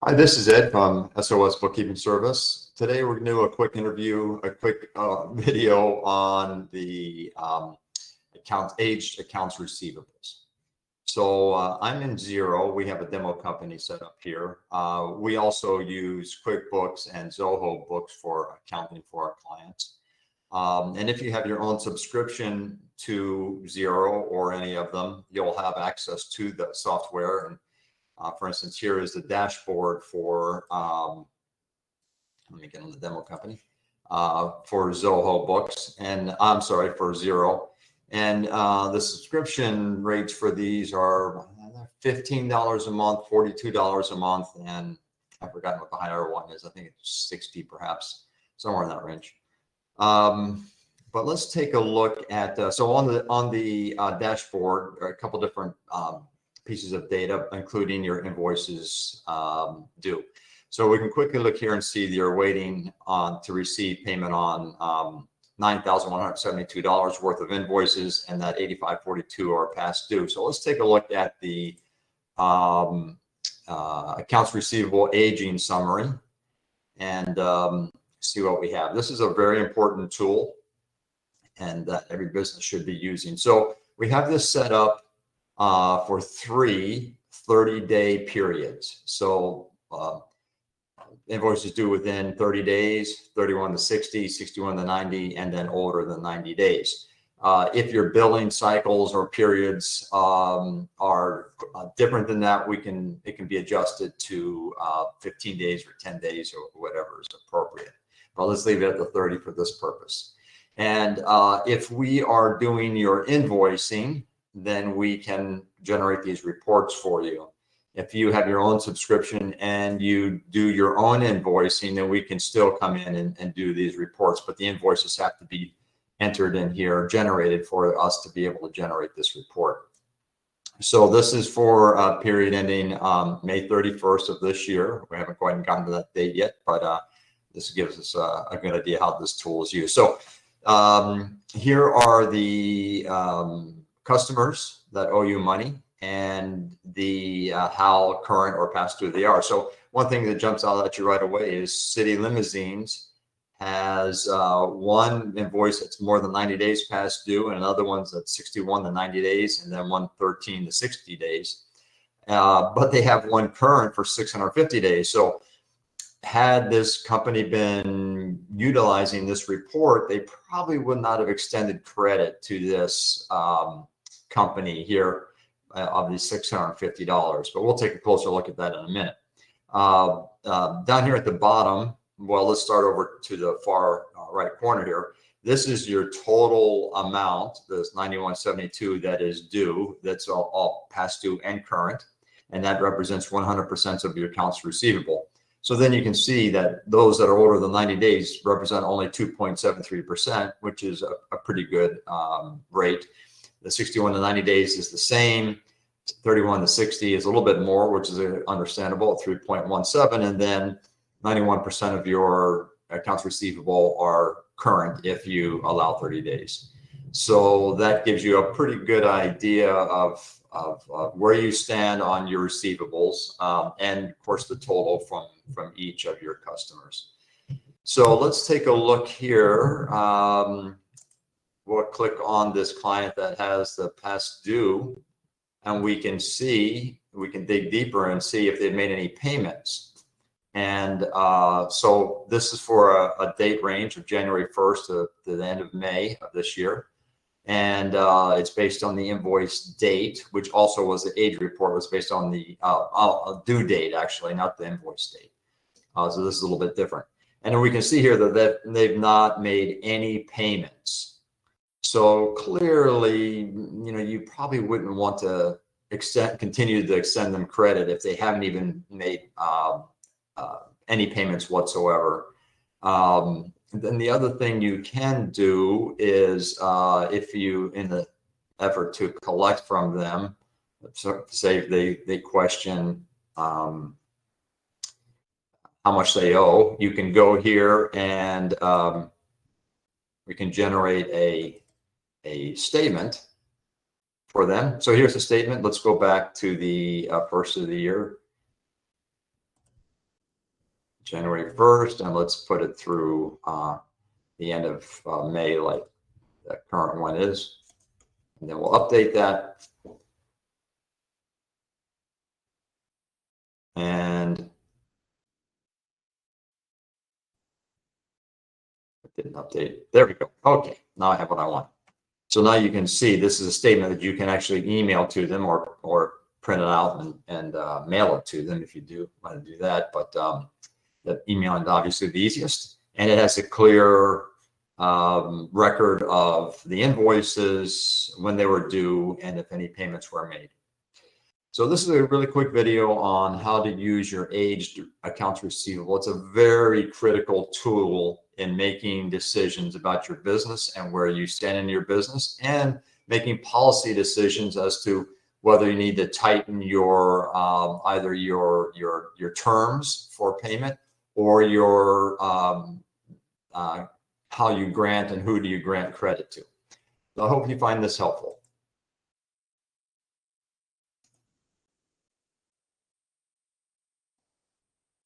Hi, this is Ed from SOS Bookkeeping Service. Today we're going to do a quick interview, a quick video on the aged accounts receivables. So I'm in Xero. We have a demo company set up here. We also use QuickBooks and Zoho Books for accounting for our clients. And if you have your own subscription to Xero or any of them, you'll have access to the software. And for instance, here is the dashboard for, let me get on the demo company, for Zoho Books, and I'm sorry, for Xero. And the subscription rates for these are $15 a month, $42 a month, and I've forgotten what the higher one is. I think it's 60 perhaps, somewhere in that range. But let's take a look at, so on the dashboard, a couple different pieces of data, including your invoices due. So we can quickly look here and see that you're waiting to receive payment on $9,172 worth of invoices, and that $85.42 are past due. So let's take a look at the accounts receivable aging summary and see what we have. This is a very important tool and that every business should be using. So we have this set up for 3 30-day periods. So invoices due within 30 days, 31 to 60, 61 to 90, and then older than 90 days. If your billing cycles or periods are different than that, it can be adjusted to 15 days or 10 days or whatever is appropriate. But let's leave it at the 30 for this purpose. And if we are doing your invoicing, then we can generate these reports for you. If you have your own subscription and you do your own invoicing, then we can still come in and do these reports, but the invoices have to be entered in here, generated for us to be able to generate this report. So this is for a period ending May 31st of this year. We haven't quite gotten to that date yet, but this gives us a good idea how this tool is used. So here are the customers that owe you money and the how current or past due they are. So one thing that jumps out at you right away is City Limousines has one invoice that's more than 90 days past due, and another one's at 61 to 90 days, and then one 13 to 60 days. But they have one current for 650 days. So had this company been utilizing this report, they probably would not have extended credit to this company here of these $650, but we'll take a closer look at that in a minute. Down here at the bottom, well, let's start over to the far right corner here. This is your total amount, this $91.72 that is due, that's all past due and current, and that represents 100% of your accounts receivable. So then you can see that those that are older than 90 days represent only 2.73%, which is a pretty good rate. The 61 to 90 days is the same. 31 to 60 is a little bit more, which is understandable at 3.17. And then 91% of your accounts receivable are current if you allow 30 days. So that gives you a pretty good idea of where you stand on your receivables, and of course the total from each of your customers. So let's take a look here. We'll click on this client that has the past due, and we can dig deeper and see if they've made any payments. And so this is for a date range of January 1st to the end of May of this year. And it's based on the invoice date, which also was the age report, was based on the due date, actually, not the invoice date. So this is a little bit different. And then we can see here that they've not made any payments. So clearly, you probably wouldn't want to continue to extend them credit if they haven't even made any payments whatsoever. Then the other thing you can do is if you, in the effort to collect from them, so say they question how much they owe, you can go here and we can generate a statement for them. So here's the statement. Let's go back to the first of the year. January 1st, and let's put it through the end of May, like the current one is. And then we'll update that. And it didn't update. There we go. Okay, now I have what I want. So now you can see this is a statement that you can actually email to them or print it out and mail it to them if you do want to do that. But the emailing is obviously the easiest, and it has a clear record of the invoices, when they were due, and if any payments were made. So this is a really quick video on how to use your aged accounts receivable. It's a very critical tool in making decisions about your business and where you stand in your business, and making policy decisions as to whether you need to tighten your either your terms for payment, or your how you grant and who do you grant credit to. So I hope you find this helpful.